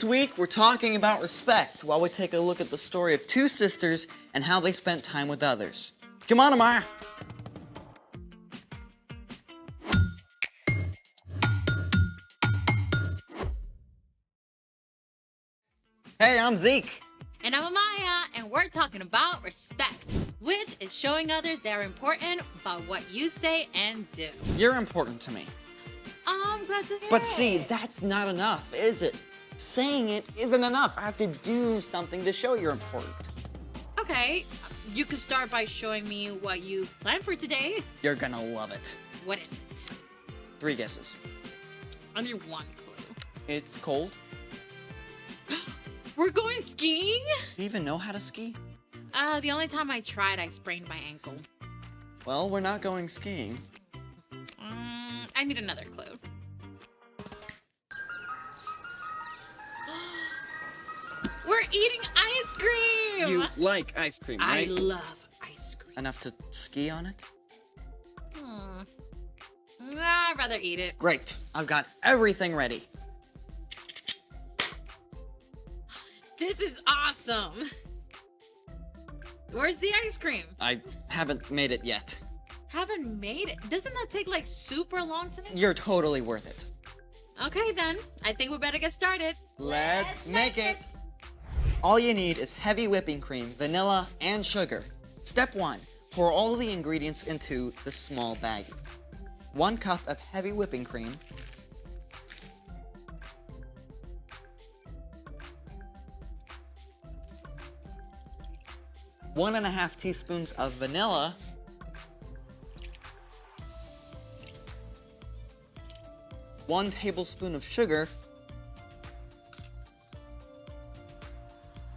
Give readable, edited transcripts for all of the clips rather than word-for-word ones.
This week, we're talking about respect while we take a look at the story of two sisters and how they spent time with others. Come on, Amaya. Hey, I'm Zeke. And I'm Amaya, and we're talking about respect, which is showing others they're important by what you say and do. You're important to me. I'm glad to hear But it. see, that's not enough, is it? Saying it isn't enough. I have to do something to show you're important. Okay, you could start by showing me what you planned for today. You're gonna love it. What is it? 3 guesses. I need one clue. It's cold. We're going skiing? Do you even know how to ski? The only time I tried, I sprained my ankle. Well, we're not going skiing. I need another clue. We're eating ice cream! You like ice cream, I right? love ice cream. Enough to ski on it? I'd rather eat it. Great. I've got everything ready. This is awesome. Where's the ice cream? I haven't made it yet. Haven't made it. Doesn't that take like super long to make? You're totally worth it. Okay then, I think we better get started. Let's make it. All you need is heavy whipping cream, vanilla, and sugar. Step 1, pour all the ingredients into the small baggie. 1 cup of heavy whipping cream, 1.5 teaspoons of vanilla, 1 tablespoon of sugar.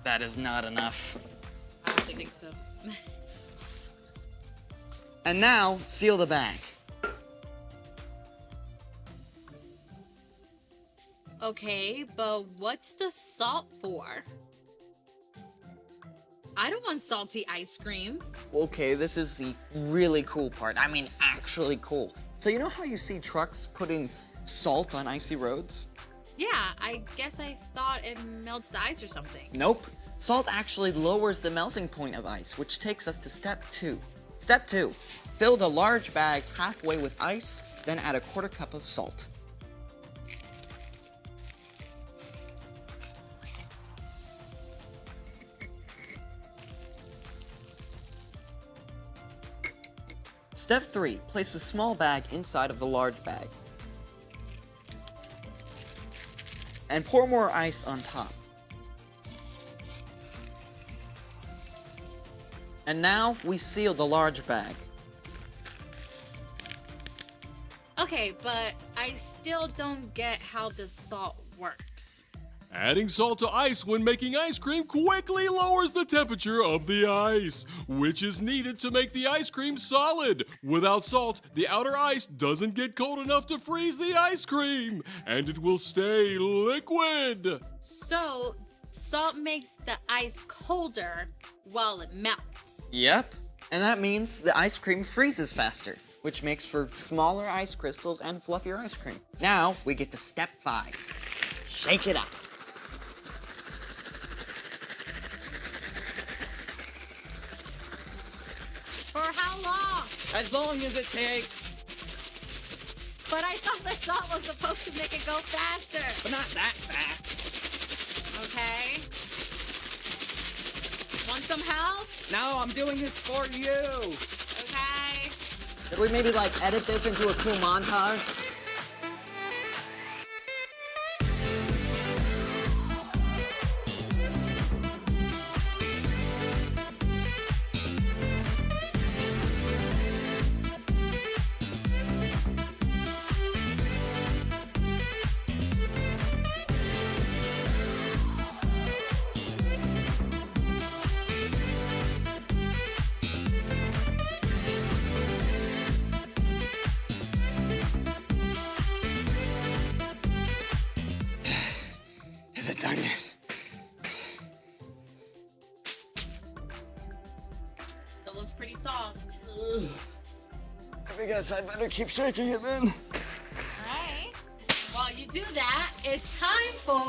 That is not enough. I don't think so. And now, seal the bag. Okay, but what's the salt for? I don't want salty ice cream. Okay, this is the really cool part. I mean, actually cool. So you know how you see trucks putting salt on icy roads? Yeah, I guess I thought it melts the ice or something. Nope. Salt actually lowers the melting point of ice, which takes us to step 2. Step 2, fill the large bag halfway with ice, then add 1/4 cup of salt. Step 3, place a small bag inside of the large bag. And pour more ice on top. And now we seal the large bag. Okay, but I still don't get how the salt works. Adding salt to ice when making ice cream quickly lowers the temperature of the ice, which is needed to make the ice cream solid. Without salt, the outer ice doesn't get cold enough to freeze the ice cream, and it will stay liquid. So, salt makes the ice colder while it melts. Yep. And that means the ice cream freezes faster, which makes for smaller ice crystals and fluffier ice cream. Now we get to step 5. Shake it up. For how long? As long as it takes. But I thought the salt was supposed to make it go faster. But not that fast. Okay. Want some help? No, I'm doing this for you. Okay. Should we maybe like edit this into a cool montage? Is it done yet? It looks pretty soft. I guess I better keep shaking it then. Alright. While you do that, it's time for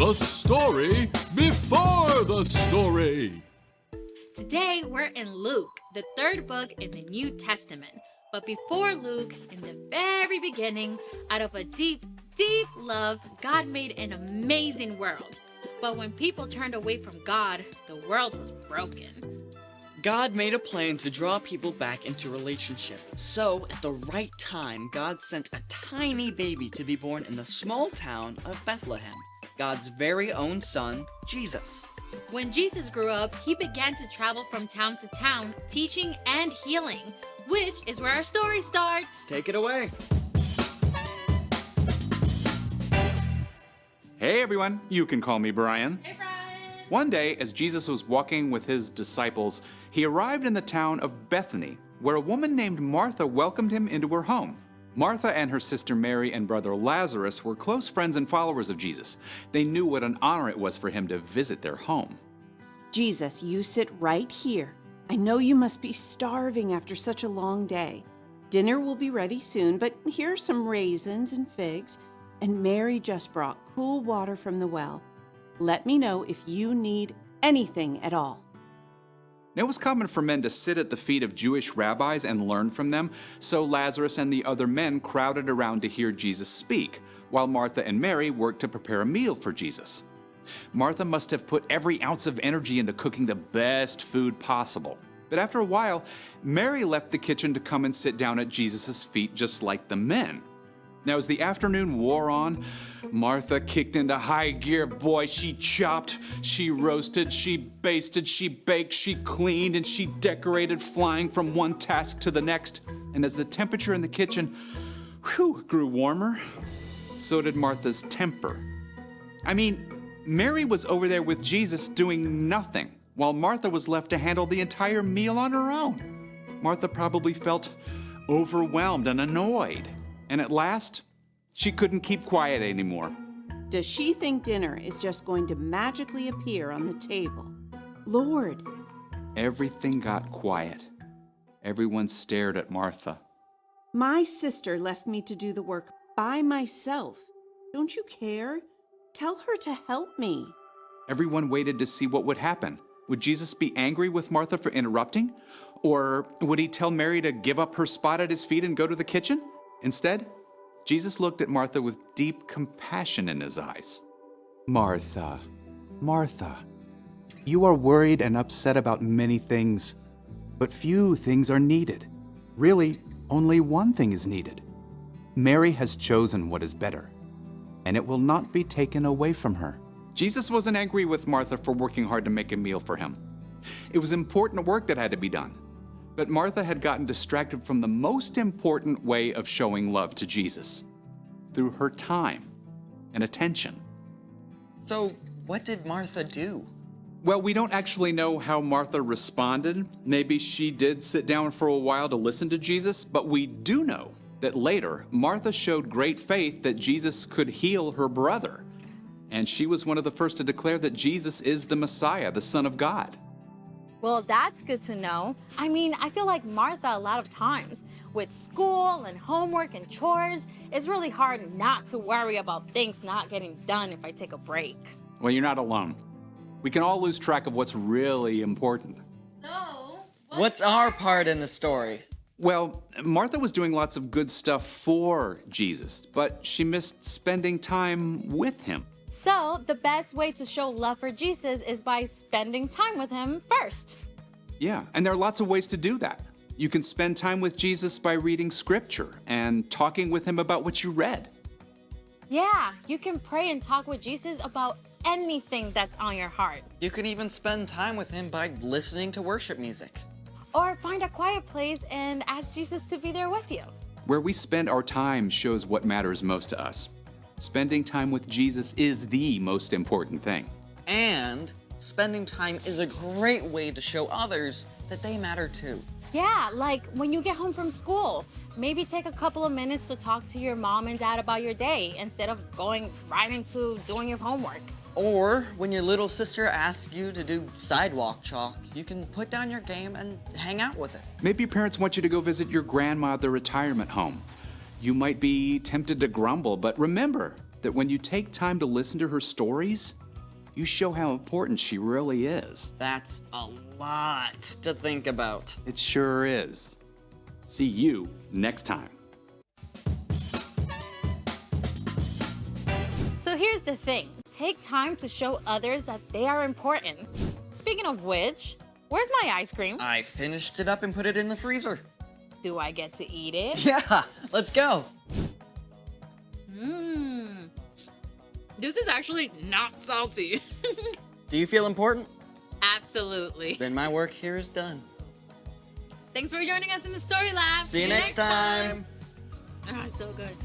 The story before the story. Today we're in Luke, the third book in the New Testament. But before Luke, in the very beginning, out of a deep, deep love, God made an amazing world. But when people turned away from God, the world was broken. God made a plan to draw people back into relationship. So, at the right time, God sent a tiny baby to be born in the small town of Bethlehem, God's very own son, Jesus. When Jesus grew up, he began to travel from town to town, teaching and healing, which is where our story starts. Take it away. Hey everyone, you can call me Brian. Hey, Brian. One day, as Jesus was walking with his disciples, he arrived in the town of Bethany, where a woman named Martha welcomed him into her home. Martha and her sister Mary and brother Lazarus were close friends and followers of Jesus. They knew what an honor it was for him to visit their home. Jesus, you sit right here. I know you must be starving after such a long day. Dinner will be ready soon, but here are some raisins and figs, and Mary just brought cool water from the well. Let me know if you need anything at all. It was common for men to sit at the feet of Jewish rabbis and learn from them, so Lazarus and the other men crowded around to hear Jesus speak, while Martha and Mary worked to prepare a meal for Jesus. Martha must have put every ounce of energy into cooking the best food possible. But after a while, Mary left the kitchen to come and sit down at Jesus' feet just like the men. Now, as the afternoon wore on, Martha kicked into high gear. Boy, she chopped, she roasted, she basted, she baked, she cleaned, and she decorated, flying from one task to the next. And as the temperature in the kitchen grew warmer, so did Martha's temper. I mean, Mary was over there with Jesus doing nothing, while Martha was left to handle the entire meal on her own. Martha probably felt overwhelmed and annoyed. And at last, she couldn't keep quiet anymore. Does she think dinner is just going to magically appear on the table? Lord! Everything got quiet. Everyone stared at Martha. My sister left me to do the work by myself. Don't you care? Tell her to help me. Everyone waited to see what would happen. Would Jesus be angry with Martha for interrupting? Or would he tell Mary to give up her spot at his feet and go to the kitchen? Instead, Jesus looked at Martha with deep compassion in his eyes. Martha, Martha, you are worried and upset about many things, but few things are needed. Really, only one thing is needed. Mary has chosen what is better, and it will not be taken away from her. Jesus wasn't angry with Martha for working hard to make a meal for him. It was important work that had to be done. But Martha had gotten distracted from the most important way of showing love to Jesus, through her time and attention. So, what did Martha do? Well, we don't actually know how Martha responded. Maybe she did sit down for a while to listen to Jesus, but we do know that later, Martha showed great faith that Jesus could heal her brother. And she was one of the first to declare that Jesus is the Messiah, the Son of God. Well, that's good to know. I mean, I feel like Martha a lot of times. With school and homework and chores, it's really hard not to worry about things not getting done if I take a break. Well, you're not alone. We can all lose track of what's really important. So, What's our part in the story? Well, Martha was doing lots of good stuff for Jesus, but she missed spending time with him. So, the best way to show love for Jesus is by spending time with him first. Yeah, and there are lots of ways to do that. You can spend time with Jesus by reading scripture and talking with him about what you read. Yeah, you can pray and talk with Jesus about anything that's on your heart. You can even spend time with him by listening to worship music. Or find a quiet place and ask Jesus to be there with you. Where we spend our time shows what matters most to us. Spending time with Jesus is the most important thing. And spending time is a great way to show others that they matter too. Yeah, like when you get home from school, maybe take a couple of minutes to talk to your mom and dad about your day instead of going right into doing your homework. Or when your little sister asks you to do sidewalk chalk, you can put down your game and hang out with her. Maybe your parents want you to go visit your grandma at the retirement home. You might be tempted to grumble, but remember, that when you take time to listen to her stories, you show how important she really is. That's a lot to think about. It sure is. See you next time. So here's the thing. Take time to show others that they are important. Speaking of which, where's my ice cream? I finished it up and put it in the freezer. Do I get to eat it? Yeah, let's go. This is actually not salty. Do you feel important? Absolutely. Then my work here is done. Thanks for joining us in the Story Lab. See you next time. Ah, so good.